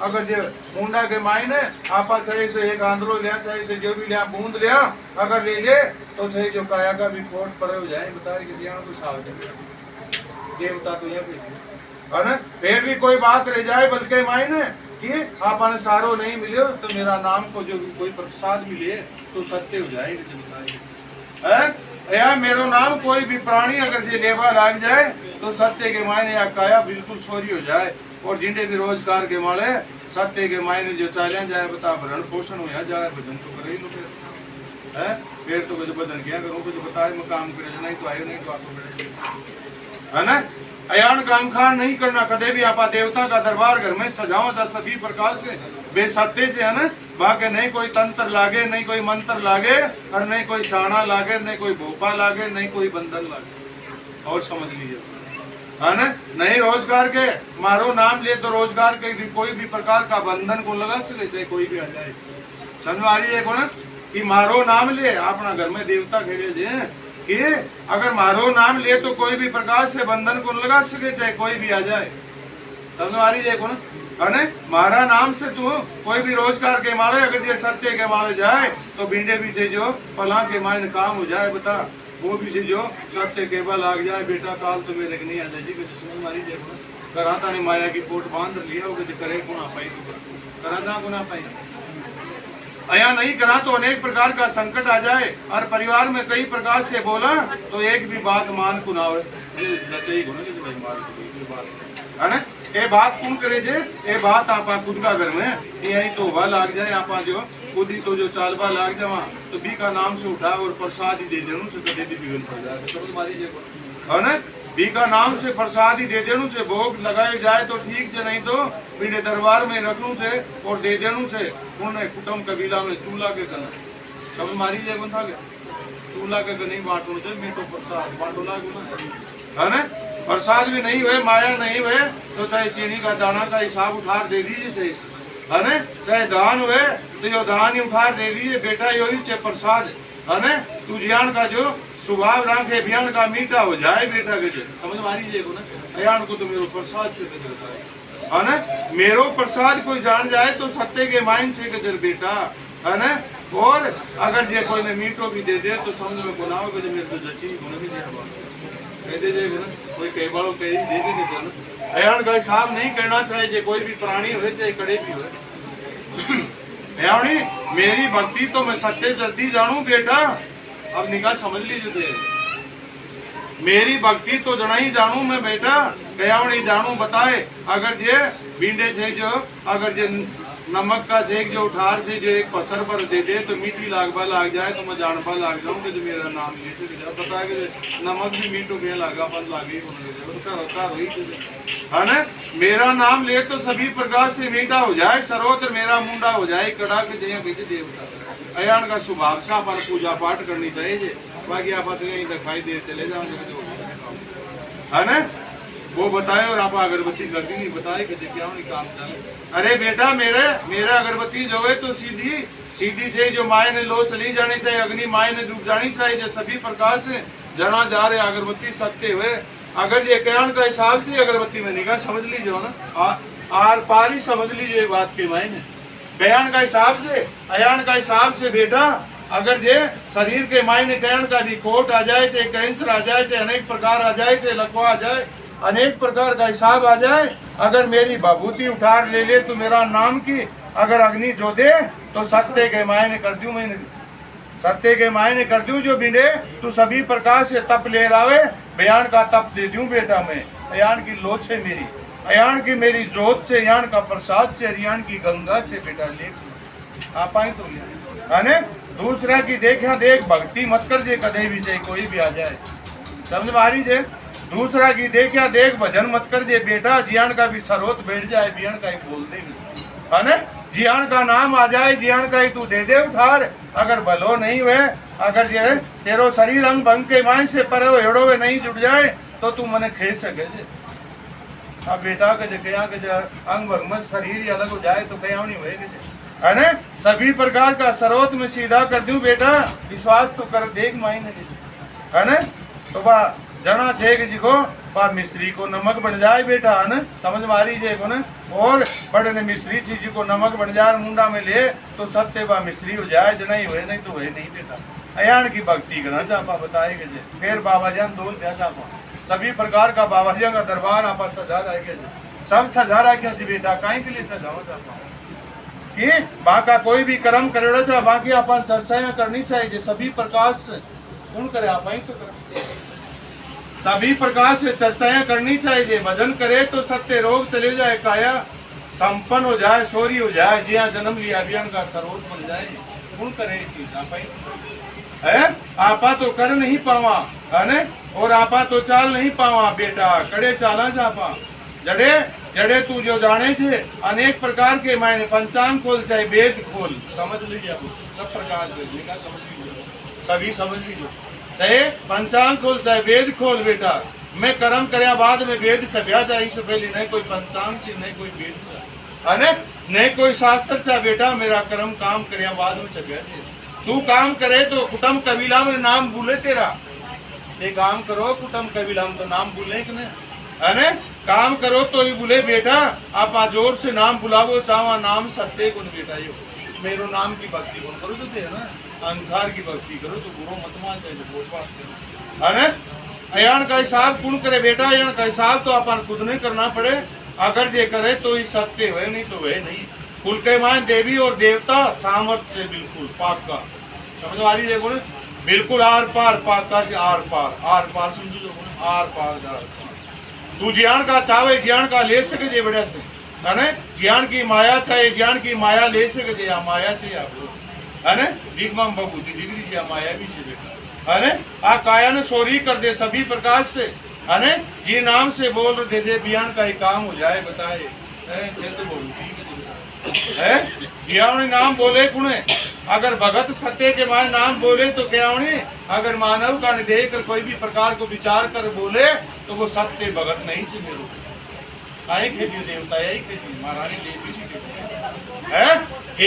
अगर जे मुंडा के मायने आपा चाहिए से एक आंध्रो लिया, चाहिए से जो भी लिया बूंद लिया, अगर ले ले तो सही जो काया का भी कोट पर हो जाए। बताए कि दिया तो साव देवता तो ये है ना, फिर भी कोई बात रह जाए बल्कि मायने कि आपने सारो नहीं मिले तो मेरा नाम को जो कोई प्रसाद मिले तो सत्य हो जाएगा। या मेरो नाम कोई भी प्राणी अगर जे लेवा लाग जाए तो सत्य के मायने या काया बिल्कुल चोरी हो जाए। और जिंदे भी रोजगार के माले सत्य के मायने जो चालिया जाए बता भरण पोषण हो जाए, बदन तो करे ही लो है। फिर तो बदन क्या करूँ, कुछ बताए मैं काम करे नहीं तो आयो नहीं तो आपको करे है ना। अयान काम खान नहीं करना कदे भी आपा देवता का दरबार घर में सजाओ जा सभी प्रकार से बेसत्य से है ना। बाकी नहीं कोई तंत्र लागे, नहीं कोई मंत्र लागे, और नहीं कोई शाना लागे, नहीं कोई भोपा लागे, नहीं कोई बंधन लागे। और समझ लीजिए है ना, नहीं रोजगार के मारो नाम ले तो रोजगार के भी कोई भी प्रकार का बंधन को लगा सके, चाहे कोई भी आ जाए। समझ आ रही है को ना कि मारो नाम ले अपना घर में देवता खेले जे कि अगर मारो नाम ले तो कोई भी प्रकार से बंधन को लगा सके, चाहे कोई भी आ जाए। समझ आ रही है को ना, अने मारा नाम से तू कोई भी रोजगार के माले अगर ये सत्य के माले जाए तो भिंडे भी से जो पला के मायने काम हो जाए। बता वो भी से जो सत्य के बल लाग जाए। बेटा काल तो मेरे नहीं आ जाए जी समझ मारी देखो कराता ने माया की कोट बांध लिया हो करे गुना पाई तो करा गुना पाई अया नहीं करा तो अनेक प्रकार का संकट आ जाए। और परिवार में कई प्रकार से बोला तो एक भी बात मान कुनावे है ना। ये बात कौन करे जे, ये बात आपा खुद का घर में यही तो हवा लाग जाए। आपा जो खुद ही तो जो चालबा लाग जावा तो बी का नाम से उठा और प्रसाद ही दे देनु से कदे भी बिगड़ पड़ जाए। समझ मारी जे है ना, बी का नाम से प्रसाद ही दे देनु से भोग लगाए जाए तो ठीक से, नहीं तो मेरे दरबार में रखनु से और दे देनु से उन्हें कुटुंब कबीला में चूल्हा के गना। समझ मारी जे बंधा के चूल्हा के नहीं बांटू से मैं तो प्रसाद बांटो लागू है ना। प्रसाद भी नहीं हुए, माया नहीं हुए तो चाहे चीनी का दाना का हिसाब उठार दे दीजिए, चाहे है ना, चाहे दान हुए तो यो दान ही उठार दे दीजिए। बेटा यो ही चाहे प्रसाद है ना, तू ज्ञान का जो स्वभाव रखे बयान का मीठा हो जाए बेटा के। समझ मारी जे को ना, अयान को तो मेरो प्रसाद से है ना, मेरो प्रसाद कोई जान जाए तो सत्य के माइन से गजर बेटा है ना। और अगर जे कोई ने मीठो भी दे दे तो समझ में बनाओ कि मेरे तो जची गुण भी दे दे कोई कई बारों कई दे दे ना। अयान का हिसाब नहीं करना चाहिए जे कोई भी प्राणी हो चाहे कड़े भी हो। अयानी मेरी भक्ति तो मैं सत्य जल्दी जानू बेटा। अब निकाल समझ लीजिए, मेरी भक्ति तो जना ही जानू मैं बेटा, कया नहीं जानू बताए। अगर जे भिंडे थे जो अगर जे नमक का छेक जो उठार से जो एक पसर पर दे दे तो मीठी लागबा लाग जाए तो मैं जानबा लाग जाऊँ कि जो मेरा नाम ले से बता के नमक भी मीठो के लागा बन लागे है ना। मेरा नाम ले तो सभी प्रकार से मीठा हो जाए, सर्वत्र मेरा मुंडा हो जाए कड़ा के जया बेटे देवता। अयान का स्वभाव सा पर पूजा पाठ करनी चाहिए। बाकी आप यही दिखाई देर चले जाओ है ना। वो बताए और आप अगरबत्ती लगी नहीं बताए कि क्या नहीं काम चले। अरे बेटा मेरा अगरबत्ती जो है तो सीधी से जो माए ने लो चली जानी चाहिए, अग्नि माए ने डूब जानी चाहिए। जो सभी प्रकार से जना जा रहे अगरबत्ती सत्य हुए। अगर ये कयान का हिसाब से अगरबत्ती में निकाल समझ लीजिए ना, आर पार ही समझ लीजिए बात के मायने। कयान का हिसाब से अयान का हिसाब से बेटा अगर जे शरीर के मायने कयान का भी खोट आ जाए, चाहे कैंसर आ जाए, चाहे अनेक प्रकार आ जाए, चाहे लकवा आ जाए, अनेक प्रकार का हिसाब आ जाए। अगर मेरी भभूति उठार ले तो मेरा नाम की अगर अग्नि जो दे तो सत्य के मायने कर दूं, मैंने सत्य के मायने कर दूं जो बिंडे तू सभी प्रकार से तप ले रहा बयान का तप दे दूं बेटा मैं। अयान की लोच से मेरी अयान की मेरी जोत से अयान का प्रसाद से अरियान की गंगा से बेटा ले आप आए तो है ना। दूसरा की देखा देख भक्ति मत कर जे कदे भी चाहे कोई भी आ जाए। समझ मारी जे दूसरा की देखा देख भजन मत कर जे बेटा। जियान का भी सरोत बैठ जाए बियान का ही बोल दे है ना। जियान का नाम आ जाए जियान का ही तू दे दे उठार। अगर भलो नहीं हुए अगर ये तेरो शरीर अंग भंग के माय से पर एड़ो वे नहीं जुट जाए तो तू मने खे सके जे। अब बेटा के कया के अंग भंग में शरीर ही अलग हो जाए तो कया नहीं होएगा है ना। सभी प्रकार का सरोत में सीधा कर दूं बेटा। विश्वास तो कर देख माई है ना। तो जना छे कि जी को बा मिश्री को नमक बन जाए बेटा है न, समझ मारी जे को न। और बड़े ने मिश्री चीज को नमक बन जाए मुंडा में ले तो सत्य बा मिश्री हो जाए, जना ही हुए नहीं तो हुए नहीं बेटा। अयान की भक्ति करना चापा बताएंगे जे फिर बाबा जान दो दिया चापा सभी प्रकार का बाबा जी का दरबार आप सजा रखे सब सजा रखे जी बेटा, कहीं के लिए सजाओ चापा कि बाका कोई भी कर्म करेड़ा चाहे बाकी अपन चर्चाएं करनी चाहिए सभी प्रकार से कौन करे आप ही तो करे सभी प्रकार से चर्चाएं करनी चाहिए। भजन करे तो सत्य रोग चले जाए, काया संपन्न हो जाए, सोरी हो जाए, जिया जन्म लिया अभियान का सरोत बन जाए। कौन करे ये चीज आप ही है, आपा तो कर नहीं पावा है न, और आपा तो चाल नहीं पावा बेटा, कड़े चाला चापा जड़े जड़े तू जो जाने छे अनेक प्रकार के मायने पंचांग खोल चाहे वेद खोल, समझ लीजिए सब प्रकार से समझ लीजिए सभी समझ लीजिए, चाहे पंचांग खोल चाहे वेद खोल बेटा। मैं कर्म करया बाद में वेद छब्या चाहे इससे पहले नहीं कोई पंचांग छे नहीं कोई वेद छे है नहीं कोई शास्त्र छे बेटा, मेरा कर्म काम करया बाद में छब्या छे। तू काम करे तो कुटुंब कबीला में नाम भूले तेरा, ये काम करो कुटुंब कबीला में तो नाम भूले कि नहीं है न, काम करो तो ही बोले बेटा, आप जोर से नाम बुलावो चावा नाम सत्य गुण बेटा यो मेरो नाम की भक्ति गुण करो तो थे ना, अहंकार की भक्ति करो तो गुरु मत मान है ना। अयान का हिसाब कौन करे बेटा, अयान का हिसाब तो अपन खुद नहीं करना पड़े, अगर जे करे तो ही सत्य हुए नहीं तो वह नहीं। कुल के मान देवी और देवता सामर्थ्य बिल्कुल पाक का समझ वाली देखो बिल्कुल आर पार पाका से आर पार समझो जो आर पार तू ज्ञान का चावे ज्ञान का ले सके जे बड़ा से है ना, ज्ञान की माया चाहे ज्ञान की माया ले सके जे माया से है ना, दिग्मम बबूती दिगरी जी माया भी से बेटा है ना। आ काया ने सोरी कर दे सभी प्रकार से है ना, जी नाम से बोल दे दे बयान का ही काम हो जाए बताए चेत बोलती है ज्ञान नाम बोले कुणे, अगर भगत सत्य के मान नाम बोले तो क्या उन्हें, अगर मानव का देख कर कोई भी प्रकार को विचार कर बोले तो वो सत्य भगत नहीं चे मेरो आई खेती देवता यही खेती महारानी देवी है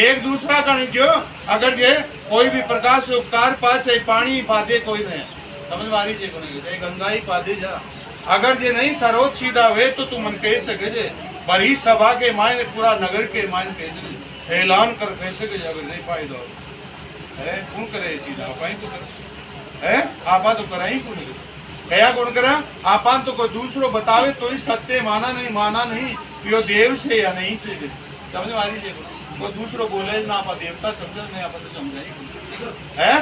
एक दूसरा का नहीं जो, अगर जे कोई भी प्रकार से उपकार पा चाहे पानी पादे कोई नहीं समझ मारी जे को नहीं गंगा ही पादे जा, अगर जे नहीं सरोज सीधा हुए तो तू मन कह सके जे बड़ी सभा के मायने पूरा नगर के मायने कह सके ऐलान कर कह सके अगर नहीं पाए तो है कौन करे चीज आप ही तो करे है आपा तो करा ही कौन कया कौन करा आपा तो कोई दूसरो बतावे तो ही सत्य माना नहीं यो देव से या नहीं से समझ मारी जे कोई दूसरो बोले ना आपा देवता समझ नहीं आपा तो समझाई है।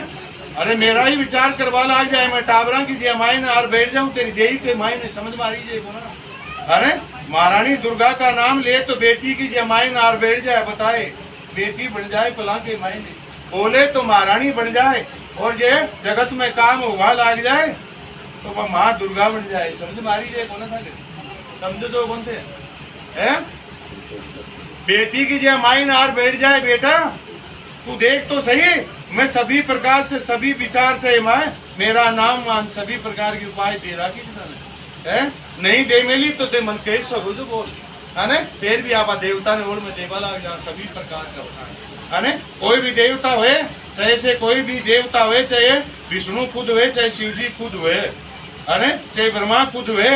अरे मेरा ही विचार करवा लाग जाए मैं टावरा की जे मायने और बैठ जाऊं तेरी देवी के मायने समझ मारी जे को ना। अरे महारानी दुर्गा का नाम ले तो बेटी की जमाइन और बैठ जाए बताए बेटी बन जाए पला के मायने बोले तो महारानी बन जाए, और ये जगत में काम हुआ लाग जाए तो वह माँ दुर्गा बन जाए समझ मारी जाए कौन था समझो जो कौन थे है बेटी की जमाइन और बैठ जाए बेटा तू देख तो सही मैं सभी प्रकार से सभी विचार से मैं मेरा नाम मान सभी प्रकार के उपाय दे रहा की है नहीं दे मिली तो दे मन कह सको जो बोल है ना, फिर भी आप देवता ने ओढ़ में देवा लाग जा सभी प्रकार का होता है ना। कोई भी देवता हुए चाहे से कोई भी देवता हुए चाहे विष्णु खुद हुए चाहे शिव जी खुद हुए है ना, चाहे ब्रह्मा खुद हुए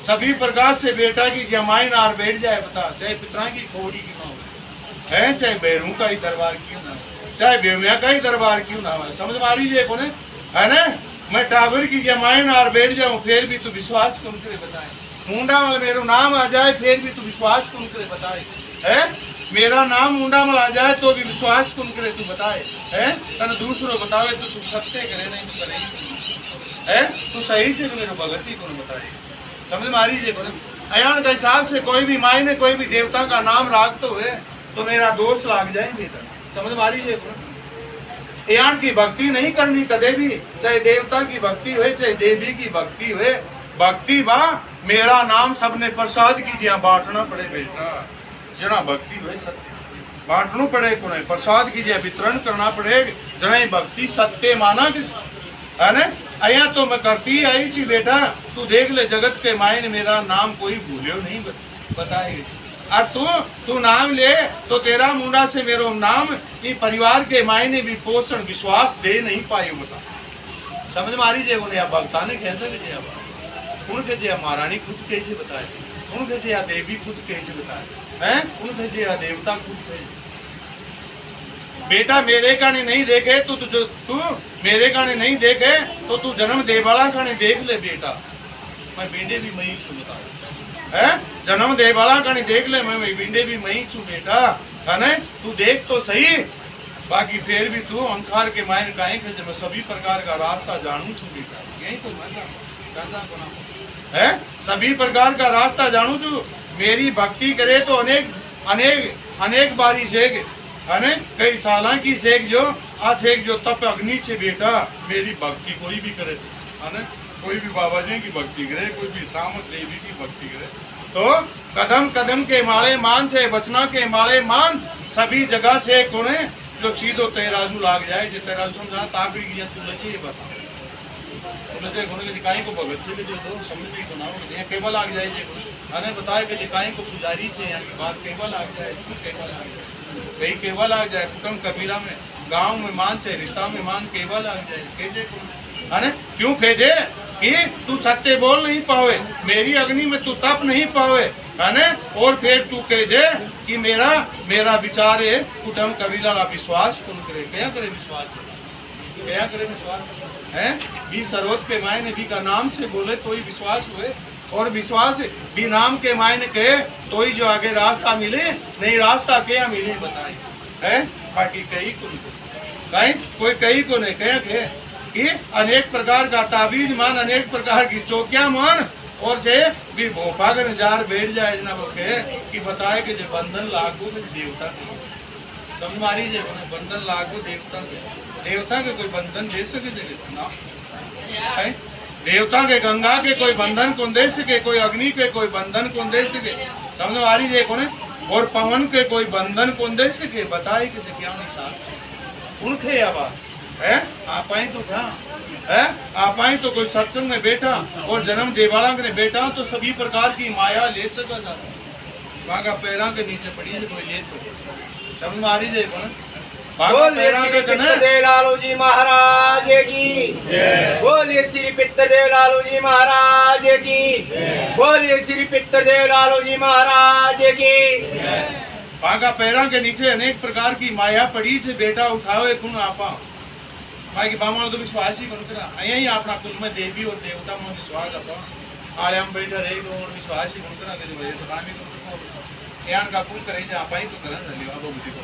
सभी प्रकार से बेटा की जमाइन आर बैठ जाए बता, चाहे पितरा की खोड़ी की ना हो है चाहे बैरू का ही दरबार क्यों ना चाहे बेमिया का ही दरबार क्यों ना हो समझ मारी जाए को है ना। मैं टावर की जमाइन और बैठ जाऊं फिर भी तू विश्वास कौन करे बताए, मुंडा मल मेरा नाम आ जाए फिर भी तू विश्वास कौन करे बताए है, मेरा नाम मुंडा मल आ जाए तो भी विश्वास कौन करे तू बताए है, तन दूसरों बतावे तो तू सत्य करे नहीं तू करे है, तू सही से मेरे भगती कौन बताए समझ मारी जे को अयान के हिसाब से कोई भी मायने कोई भी देवता का नाम राखते हुए तो मेरा दोष लाग जाए बेटा समझ मारी जे को। यान की भक्ति नहीं करनी कदे भी, चाहे देवता की भक्ति हुए चाहे देवी की भक्ति हुए, भक्ति बा मेरा नाम सबने प्रसाद की जिया बांटना पड़े बेटा, जना भक्ति हुए सत्य बांटना पड़े को नहीं प्रसाद की जिया वितरण करना पड़े जना भक्ति सत्य माना कि है ना। अया तो मैं करती आई सी बेटा तू देख ले जगत के मायने मेरा नाम कोई भूलियो नहीं बताए, और तू नाम ले तो तेरा मुंडा से मेरो नाम ये परिवार के मायने भी पोषण विश्वास दे नहीं पाए बता समझ मारी जे बोले भक्ता ने कहते उनके जे महारानी खुद कैसे बताए, उनके जे देवी खुद कैसे बताए हैं, उनके जे देवता खुद कैसे। बेटा मेरे गाने नहीं देखे तो तू मेरे गाने नहीं देखे तो तू जन्म देवाला गाने देख ले बेटा। मैं बिंडे भी मई छू बता है, जन्म देवाला गाने देख ले, मैं बिंडे भी मई छू बेटा है ना। तू देख तो सही, बाकी फिर भी तू अंकार के मायन काहे कि मैं सभी प्रकार का रास्ता जानू छू बेटा। यही तो मैं है, सभी प्रकार का रास्ता जानू छू। मेरी भक्ति करे तो अनेक अनेक अनेक बारी जेग है, कई साल की जेग जो आज एक जो तप अग्नि से बेटा मेरी भक्ति कोई भी करे है ना, कोई भी बाबा जी की भक्ति करे, कोई भी सामत देवी की भक्ति करे तो कदम कदम के माले मान से बचना के माले मान सभी जगह से कोने जो सीधो तेराजू लाग जाए। जे तेराजू समझा ताकड़ी गया तू लचे ये बता तुझे कोने के काई को भगत से जो तो समझ नहीं बनाओ ये केवल लाग जाए जे अने बताए कि काई को पुजारी से यहाँ की बात केवल लाग जाए, केवल लाग जाए, कहीं केवल लाग जाए, कुटुंब कबीला में गांव में मान से रिश्ता में मान केवल लाग जाए। केजे अरे क्यों केजे कि तू सत्य बोल नहीं पावे, मेरी अग्नि में तू तप नहीं पावे है ना। और फिर तू केजे कि मेरा मेरा विचार है कुटुंब कबीला का विश्वास कौन करे, क्या करे विश्वास, क्या करे विश्वास है। भी सरोत के मायने भी का नाम से बोले तो ही विश्वास हुए, और विश्वास भी नाम के मायने के तो ही जो आगे रास्ता मिले, नहीं रास्ता क्या मिले बताए है। बाकी कहीं को कहीं कोई कहीं को नहीं कह के कि अनेक प्रकार का ताबीज मान, अनेक प्रकार की चौकिया मान, और जे भी भोपा के नजार बैठ जाए ना के कि बताए कि जो बंधन लागू में देवता समझ मारी जे बंधन लागू देवता के कोई बंधन दे सके ना है। देवता के गंगा के कोई बंधन कौन दे सके, कोई अग्नि के कोई बंधन कौन दे सके समझ मारी जे कोने, और पवन के कोई बंधन कौन दे सके बताए कि क्या निशान उनके आवाज है। आप आए तो क्या है, आप आए तो कोई सत्संग में बैठा और जन्म देवाला के बैठा तो सभी प्रकार की माया ले सका जाता, वहां का पैरा के नीचे पड़ी है कोई ले तो समझ मारी जाए कोने। बोलिए श्री पित्तदेव लालू जी महाराज की, बोलिए श्री पित्तदेव लालू जी महाराज की, बोलिए श्री पित्तदेव लालू जी महाराज की। पागा पैरा के नीचे अनेक प्रकार की माया पड़ी से बेटा उठावे कुन आपा माई की बामा तो विश्वास ही करो यही अपना कुल में देवी और देवता में विश्वास अपा आले हम बैठा रहे तो विश्वास ही करो के वजह से काम ही करो यान का कुल करे आप ही तो करन लियो अब बुद्धि को